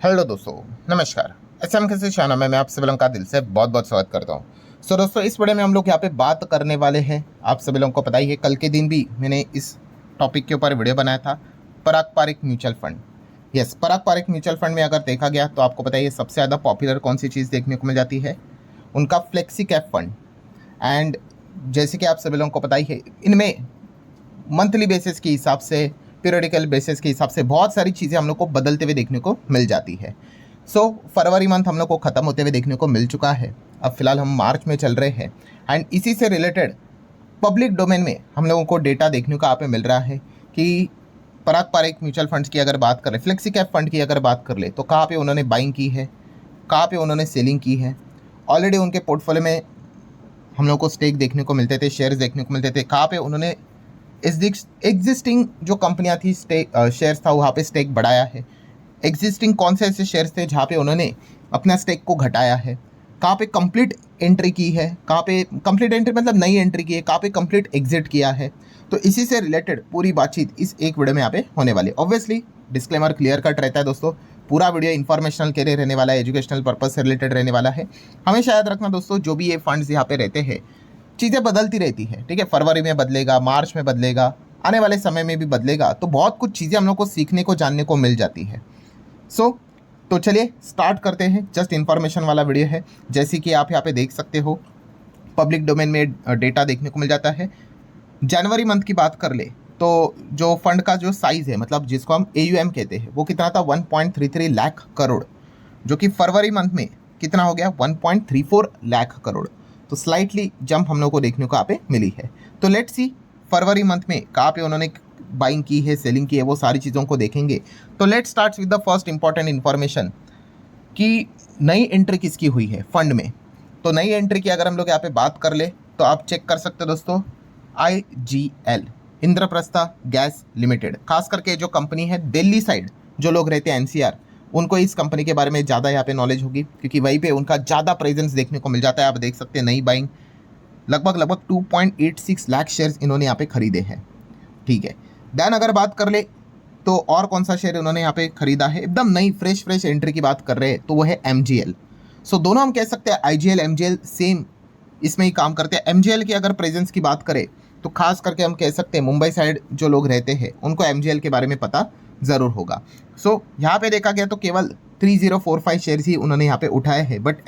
Hello दोस्तों, नमस्कार। SM के शाना में मैं आप सभी लोगों का दिल से बहुत बहुत स्वागत करता हूं। दोस्तों, इस वीडियो में हम लोग यहाँ पे बात करने वाले हैं। आप सभी लोगों को पता ही है, कल के दिन भी मैंने इस टॉपिक के ऊपर वीडियो बनाया था, पराग पारिक म्यूचुअल फंड। यस, पराग पारिक म्यूचुअल फंड में अगर देखा गया तो आपको पता ही है सबसे ज़्यादा पॉपुलर कौन सी चीज़ देखने को मिल जाती है, उनका फ्लेक्सी कैप फंड। एंड जैसे कि आप सभी लोगों को पता ही है, इनमें मंथली बेसिस के हिसाब से, पीरियडिकल बेसिस के हिसाब से बहुत सारी चीज़ें हम लोग को बदलते हुए देखने को मिल जाती है। फरवरी मंथ हम लोग को ख़त्म होते हुए देखने को मिल चुका है। अब फिलहाल हम मार्च में चल रहे हैं एंड इसी से रिलेटेड पब्लिक डोमेन में हम लोगों को डेटा देखने को यहाँ पे मिल रहा है कि पराग पारिक म्यूचुअल फंड्स की अगर बात करें, फ्लेक्सी कैप फंड की अगर बात कर ले, तो कहाँ पे उन्होंने बाइंग की है, कहाँ पे उन्होंने सेलिंग की है। ऑलरेडी उनके पोर्टफोलियो में हम लोग को स्टेक देखने को मिलते थे, शेयर्स देखने को मिलते थे, कहाँ पे उन्होंने एग्जिस्टिंग जो कंपनियां थी, स्टेक शेयर्स था, वहाँ पे स्टेक बढ़ाया है। एग्जिस्टिंग कौन से ऐसे शेयर्स थे जहाँ पे उन्होंने अपना स्टेक को घटाया है, कहाँ पे कंप्लीट एंट्री की है, कहाँ पे कंप्लीट एंट्री मतलब नई एंट्री की है, कहाँ पे कंप्लीट एग्जिट किया है। तो इसी से रिलेटेड पूरी बातचीत इस एक वीडियो में यहाँ पे होने वाली है। ऑब्वियसली डिस्क्लेमर क्लियर कट रहता है दोस्तों, पूरा वीडियो इन्फॉर्मेशनल के लिए रहने वाला है, एजुकेशनल पर्पज से रिलेटेड रहने वाला है। हमेशा याद रखना दोस्तों, जो भी ये फंड्स यहाँ पे रहते हैं, चीज़ें बदलती रहती है, ठीक है। फरवरी में बदलेगा, मार्च में बदलेगा, आने वाले समय में भी बदलेगा, तो बहुत कुछ चीज़ें हम लोग को सीखने को, जानने को मिल जाती है। तो चलिए स्टार्ट करते हैं। जस्ट इन्फॉर्मेशन वाला वीडियो है, जैसे कि आप यहाँ पे देख सकते हो, पब्लिक डोमेन में डेटा देखने को मिल जाता है। जनवरी मंथ की बात कर ले तो जो फंड का जो साइज़ है, मतलब जिसको हम AUM कहते हैं, वो कितना था, 1.33 लाख करोड़, जो कि फरवरी मंथ में कितना हो गया, 1.34 लाख करोड़। तो स्लाइटली जंप हम लोग को देखने को यहाँ पे मिली है। तो लेट्स सी फरवरी मंथ में कहाँ पे उन्होंने बाइंग की है, सेलिंग की है, वो सारी चीज़ों को देखेंगे। तो let's start with the first important information कि नई एंट्री किसकी हुई है फंड में। तो नई एंट्री की अगर हम लोग यहाँ पे बात कर ले तो आप चेक कर सकते हो दोस्तों, IGL, इंद्रप्रस्था गैस लिमिटेड। खास करके जो कंपनी है दिल्ली साइड जो लोग रहते हैं, NCR, उनको इस कंपनी के बारे में ज़्यादा यहाँ पे नॉलेज होगी, क्योंकि वहीं पे उनका ज़्यादा प्रेजेंस देखने को मिल जाता है। आप देख सकते हैं नई बाइंग लगभग 2.86 लाख शेयर्स इन्होंने यहाँ पे खरीदे हैं, ठीक है। देन अगर बात कर ले तो और कौन सा शेयर उन्होंने यहाँ पे खरीदा है, एकदम नई फ्रेश एंट्री की बात कर रहे हैं, तो वो है MGL। दोनों हम कह सकते हैं IGL MGL सेम इसमें ही काम करते हैं। MGL की अगर प्रेजेंस की बात करें तो खास करके हम कह सकते हैं मुंबई साइड जो लोग रहते हैं उनको MGL के बारे में पता ज़रूर होगा। यहाँ पे देखा गया तो केवल 3045 शेयर्स ही उन्होंने यहाँ पे उठाए हैं, बट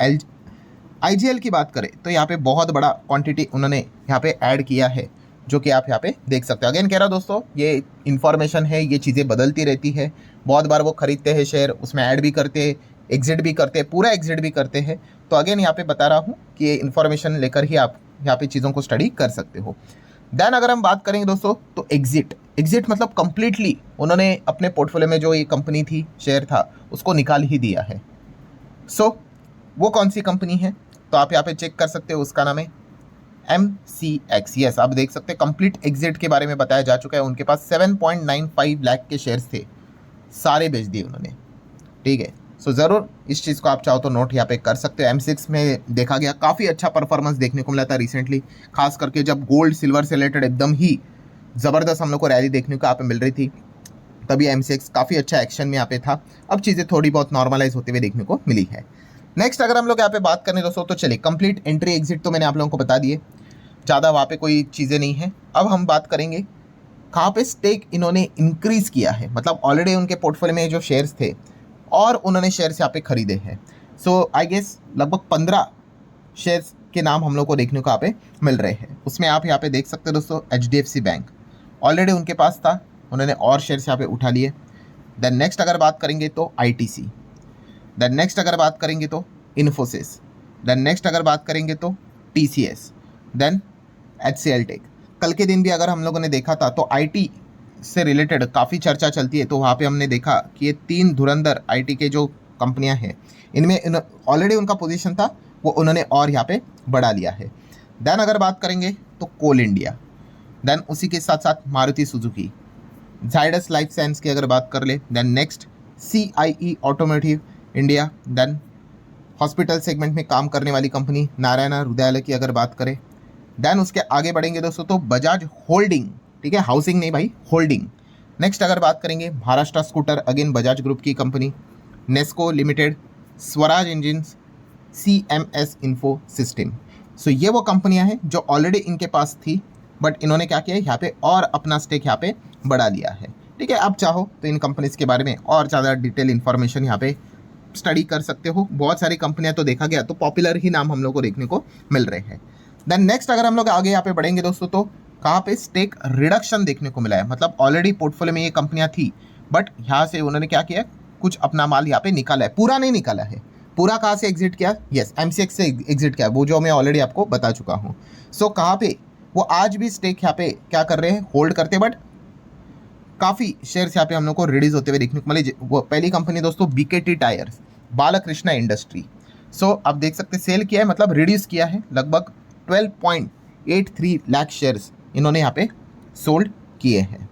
IGL की बात करें तो यहाँ पे बहुत बड़ा क्वांटिटी उन्होंने यहाँ पे ऐड किया है, जो कि आप यहाँ पे देख सकते हो। अगेन कह रहा दोस्तों, ये इन्फॉर्मेशन है, ये चीज़ें बदलती रहती है। बहुत बार वो खरीदते हैं शेयर, उसमें ऐड भी करते हैं, एग्जिट भी करते हैं, पूरा एग्जिट भी करते हैं। तो अगेन यहाँ पे बता रहा हूँ कि ये इन्फॉर्मेशन लेकर ही आप यहाँ पे चीज़ों को स्टडी कर सकते हो। देन अगर हम बात करेंगे दोस्तों तो एग्जिट मतलब कंप्लीटली उन्होंने अपने पोर्टफोलियो में जो ये कंपनी थी, शेयर था, उसको निकाल ही दिया है। वो कौन सी कंपनी है, तो आप यहाँ पे चेक कर सकते हो, उसका नाम है MCX। यस, आप देख सकते हैं कंप्लीट एग्जिट के बारे में बताया जा चुका है। उनके पास 7.95 लाख के शेयर्स थे, सारे बेच दिए उन्होंने, ठीक है। ज़रूर इस चीज़ को आप चाहो तो नोट यहाँ पे कर सकते हो। M6 में देखा गया काफ़ी अच्छा परफॉर्मेंस देखने को मिला था रिसेंटली, खास करके जब गोल्ड सिल्वर से रिलेटेड एकदम ही ज़बरदस्त हम लोग को रैली देखने को यहाँ पे मिल रही थी, तभी M6 काफ़ी अच्छा एक्शन में यहाँ पे था। अब चीज़ें थोड़ी बहुत नॉर्मलाइज होते हुए देखने को मिली है। नेक्स्ट अगर हम लोग यहाँ पे बात करें दोस्तों, तो चलिए कंप्लीट एंट्री एग्जिट तो मैंने आप लोगों को बता दिए, ज़्यादा वहाँ पे कोई चीज़ें नहीं है। अब हम बात करेंगे कहाँ पे स्टेक इन्होंने इंक्रीज़ किया है, मतलब ऑलरेडी उनके पोर्टफोलियो में जो शेयर्स थे और उन्होंने शेयर्स यहाँ पे खरीदे हैं। आई गेस लगभग 15 शेयर्स के नाम हम लोग को देखने को यहाँ पे मिल रहे हैं। उसमें आप यहाँ पे देख सकते हो दोस्तों, HDFC बैंक ऑलरेडी उनके पास था, उन्होंने और शेयर्स यहाँ पे उठा लिए। देन नेक्स्ट अगर बात करेंगे तो ITC, देन नेक्स्ट अगर बात करेंगे तो इन्फोसिस, देन नेक्स्ट अगर बात करेंगे तो TCS, देन HCL टेक। कल के दिन भी अगर हम लोगों ने देखा था तो IT से रिलेटेड काफ़ी चर्चा चलती है, तो वहाँ पे हमने देखा कि ये 3 धुरंधर IT के जो कंपनियाँ हैं, इनमें ऑलरेडी उनका पोजीशन था, वो उन्होंने और यहाँ पे बढ़ा लिया है। देन अगर बात करेंगे तो कोल इंडिया, देन उसी के साथ साथ Maruti Suzuki, Zydus life science की अगर बात कर ले, then next CIE automotive India, then hospital segment में काम करने वाली कंपनी नारायण हृदयालय की अगर बात करें, देन उसके आगे बढ़ेंगे दोस्तों तो बजाज होल्डिंग, ठीक है, हाउसिंग नहीं भाई, होल्डिंग। नेक्स्ट अगर बात करेंगे Maharashtra scooter, again Bajaj group की company, Nesco limited, Swaraj engines, CMS info system. So ये वो कंपनियां हैं जो ऑलरेडी इनके पास थी, बट इन्होंने क्या किया यहाँ पे और अपना स्टेक यहाँ पे बढ़ा लिया है। ठीक है, आप चाहो तो इन कंपनीज के बारे में और ज़्यादा डिटेल इन्फॉर्मेशन यहाँ पे स्टडी कर सकते हो। बहुत सारी कंपनियां तो देखा गया तो पॉपुलर ही नाम हम लोग को देखने को मिल रहे हैं। देन नेक्स्ट अगर हम लोग आगे यहाँ पे बढ़ेंगे दोस्तों, तो कहाँ पे स्टेक रिडक्शन देखने को मिला है। मतलब ऑलरेडी पोर्टफोलियो में ये कंपनियां थी, बट यहाँ से उन्होंने क्या किया, कुछ अपना माल यहाँ पे निकाला है। पूरा नहीं निकाला है, पूरा कहाँ से एग्जिट किया, यस MCX से एग्जिट किया, वो जो मैं ऑलरेडी आपको बता चुका हूँ। सो कहाँ पे वो आज भी स्टेक यहाँ पे क्या कर रहे हैं, होल्ड करते, बट काफ़ी शेयर्स यहाँ पे हम लोग को रिड्यूस होते हुए देखने को मिले। वो पहली कंपनी दोस्तों BKT टायर्स, बालकृष्णा इंडस्ट्री। सो आप देख सकते सेल किया है, मतलब रिड्यूस किया है, लगभग 12.83 लाख शेयर्स इन्होंने यहाँ पे सोल्ड किए हैं।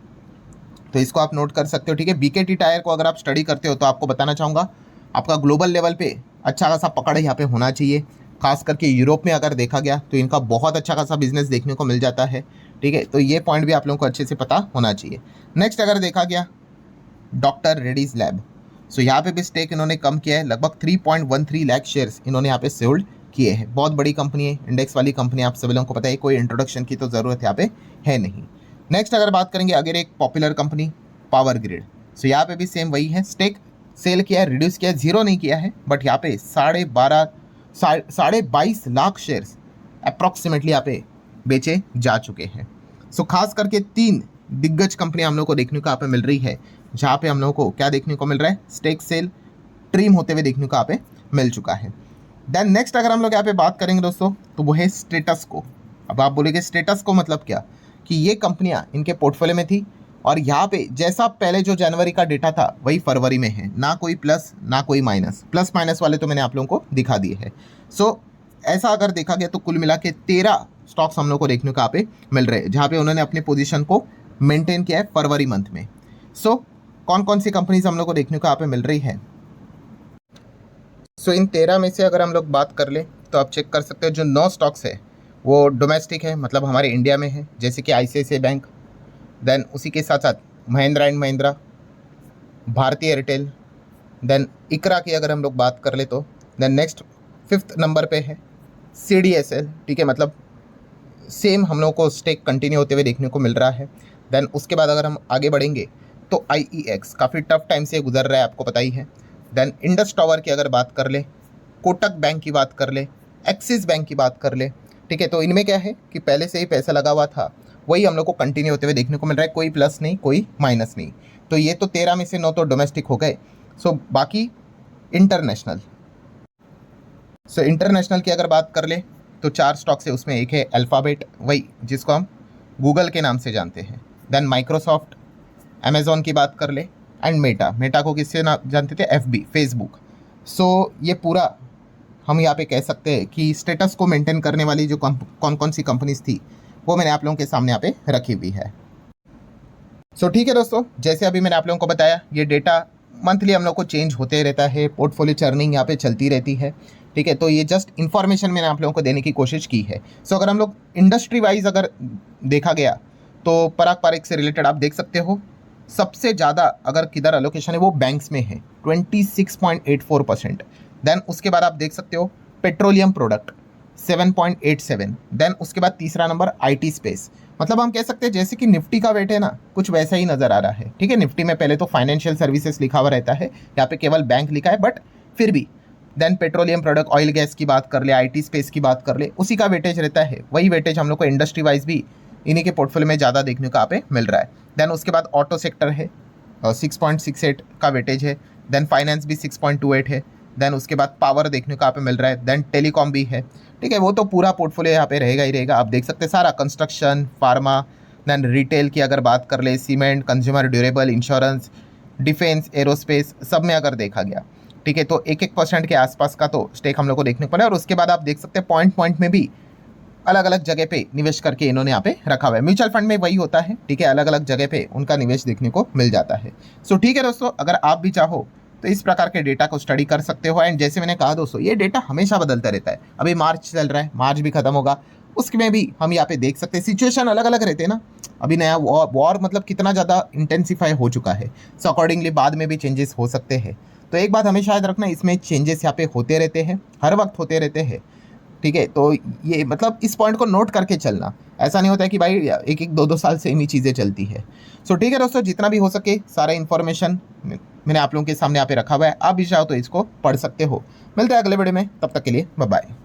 तो इसको आप नोट कर सकते हो। ठीक है, BKT टायर को अगर आप स्टडी करते हो तो आपको बताना चाहूँगा, आपका ग्लोबल लेवल पे अच्छा खासा पकड़ यहाँ पे होना चाहिए। खास करके यूरोप में अगर देखा गया तो इनका बहुत अच्छा खासा बिजनेस देखने को मिल जाता है। ठीक है, तो ये पॉइंट भी आप लोगों को अच्छे से पता होना चाहिए। नेक्स्ट अगर देखा गया डॉक्टर रेड्डीज लैब, सो यहाँ पे भी स्टेक इन्होंने कम किया है, लगभग 3.13 लाख शेयर्स इन्होंने यहाँ पे सोल्ड किए हैं। बहुत बड़ी कंपनी है, इंडेक्स वाली कंपनी, आप सभी लोगों को पता है, कोई इंट्रोडक्शन की तो ज़रूरत यहाँ पे है नहीं। नेक्स्ट अगर बात करेंगे अगर एक पॉपुलर कंपनी पावर ग्रिड, सो यहाँ पे भी सेम वही है, स्टेक सेल किया है, रिड्यूस किया है, जीरो नहीं किया है, बट यहाँ पे 22.5 लाख शेयर्स अप्रॉक्सीमेटली यहाँ पे बेचे जा चुके हैं। सो खास करके 3 दिग्गज कंपनियां हम लोग को देखने को यहाँ पे मिल रही है, जहाँ पे हम लोग को क्या देखने को मिल रहा है, स्टेक सेल ट्रिम होते हुए देखने को यहाँ पे मिल चुका है। देन नेक्स्ट अगर हम लोग यहाँ पे बात करेंगे दोस्तों, तो वो है स्टेटस को। अब आप बोलेंगे स्टेटस को मतलब क्या, कि ये कंपनियां इनके पोर्टफोलियो में थी और यहाँ पे जैसा पहले जो जनवरी का डेटा था वही फरवरी में है, ना कोई प्लस ना कोई माइनस। प्लस माइनस वाले तो मैंने आप लोगों को दिखा दिए हैं। सो ऐसा अगर देखा गया तो कुल मिला के 13 स्टॉक्स हम लोग को देखने को यहाँ पे मिल रहे हैं, जहाँ पे उन्होंने अपनी पोजीशन को मेंटेन किया है फरवरी मंथ में। सो कौन कौन सी कंपनीज हम लोग को देखने को यहाँ पे मिल रही है। सो इन 13 में से अगर हम लोग बात कर ले तो आप चेक कर सकते हो, जो 9 स्टॉक्स है वो डोमेस्टिक है, मतलब हमारे इंडिया में है, जैसे कि ICICI बैंक, देन उसी के साथ साथ महिंद्रा एंड महिंद्रा, भारतीय एयरटेल, देन इकरा की अगर हम लोग बात कर ले तो देन नेक्स्ट 5th नंबर पे है CDSL। ठीक है, मतलब सेम हम लोग को स्टेक कंटिन्यू होते हुए देखने को मिल रहा है। देन उसके बाद अगर हम आगे बढ़ेंगे तो IEX काफ़ी टफ टाइम से गुजर रहा है, आपको पता ही है। देन इंडस टावर की अगर बात कर ले, कोटक बैंक की बात कर ले, एक्सिस बैंक की बात कर ले। ठीक है, तो इनमें क्या है कि पहले से ही पैसा लगा हुआ था, वही हम लोग को कंटिन्यू होते हुए देखने को मिल रहा है, कोई प्लस नहीं कोई माइनस नहीं। तो ये तो 13 में से 9 तो डोमेस्टिक हो गए। सो बाकी इंटरनेशनल, सो इंटरनेशनल की अगर बात कर ले तो 4 स्टॉक्स है, उसमें एक है अल्फ़ाबेट, वही जिसको हम गूगल के नाम से जानते हैं। देन माइक्रोसॉफ्ट, अमेज़ॉन की बात कर ले, एंड मेटा को किससे ना जानते थे, FB, फेसबुक। सो ये पूरा हम यहाँ पे कह सकते हैं कि स्टेटस को मेंटेन करने वाली जो कौन कौन सी कंपनीज थी वो मैंने आप लोगों के सामने यहाँ पे रखी हुई है। सो ठीक है दोस्तों, जैसे अभी मैंने आप लोगों को बताया, ये डेटा मंथली हम लोग को चेंज होते रहता है, पोर्टफोलियो चर्निंग यहाँ पे चलती रहती है। ठीक है, तो ये जस्ट इन्फॉर्मेशन मैंने आप लोगों को देने की कोशिश की है। सो अगर हम लोग इंडस्ट्री वाइज अगर देखा गया तो पराग पारेख से रिलेटेड आप देख सकते हो, सबसे ज़्यादा अगर किधर एलोकेशन है वो बैंक्स में है 26.84%। देन उसके बाद आप देख सकते हो पेट्रोलियम प्रोडक्ट 7.87। देन उसके बाद तीसरा नंबर IT स्पेस। मतलब हम कह सकते हैं जैसे कि निफ्टी का वेट है ना, कुछ वैसा ही नज़र आ रहा है। ठीक है, निफ्टी में पहले तो फाइनेंशियल सर्विसेज लिखा हुआ रहता है, यहाँ पे केवल बैंक लिखा है, बट फिर भी। Then petroleum product, oil gas की बात कर ले, IT स्पेस की बात कर ले, उसी का वेटेज रहता है। वही वेटेज हम लोग को इंडस्ट्री वाइज भी इन्हीं के पोर्टफोलियो में ज़्यादा देखने को यहाँ पे मिल रहा है। देन उसके बाद ऑटो सेक्टर है, 6.68 का वेटेज है। देन फाइनेंस भी 6.28 है। देन उसके बाद पावर देखने को यहाँ पे मिल रहा है। देन टेलीकॉम भी है। ठीक है, वो तो पूरा पोर्टफोलियो यहाँ पे रहेगा ही रहेगा। आप देख सकते हैं सारा, कंस्ट्रक्शन, फार्मा, देन रिटेल की अगर बात कर ले, cement, consumer durable, insurance, defence, aerospace, सब में अगर देखा गया, ठीक है, तो 1% के आसपास का तो स्टेक हम लोग को देखने को मिला। और उसके बाद आप देख सकते हैं पॉइंट में भी अलग अलग जगह पे निवेश करके इन्होंने यहाँ पे रखा हुआ है। म्यूचुअल फंड में वही होता है। ठीक है, अलग अलग जगह पे उनका निवेश देखने को मिल जाता है। सो ठीक है दोस्तों, अगर आप भी चाहो तो इस प्रकार के डेटा को स्टडी कर सकते हो। एंड जैसे मैंने कहा दोस्तों, ये डेटा हमेशा बदलता रहता है। अभी मार्च चल रहा है, मार्च भी खत्म होगा, उसमें भी हम यहाँ पे देख सकते हैं सिचुएशन अलग अलग रहते हैं ना। अभी नया वॉर मतलब कितना ज़्यादा इंटेंसिफाई हो चुका है, सो अकॉर्डिंगली बाद में भी चेंजेस हो सकते हैं। तो एक बात हमेशा याद रखना, इसमें चेंजेस यहाँ पे होते रहते हैं, हर वक्त होते रहते हैं, ठीक है। तो ये मतलब इस पॉइंट को नोट करके चलना, ऐसा नहीं होता है कि भाई एक एक 2 साल से ही चीज़ें चलती है। सो ठीक है दोस्तों, जितना भी हो सके सारा इन्फॉर्मेशन मैंने आप लोगों के सामने यहाँ पे रखा हुआ है, आप भी चाहो तो इसको पढ़ सकते हो। मिलते हैं अगले वीडियो में, तब तक के लिए बाय बाय।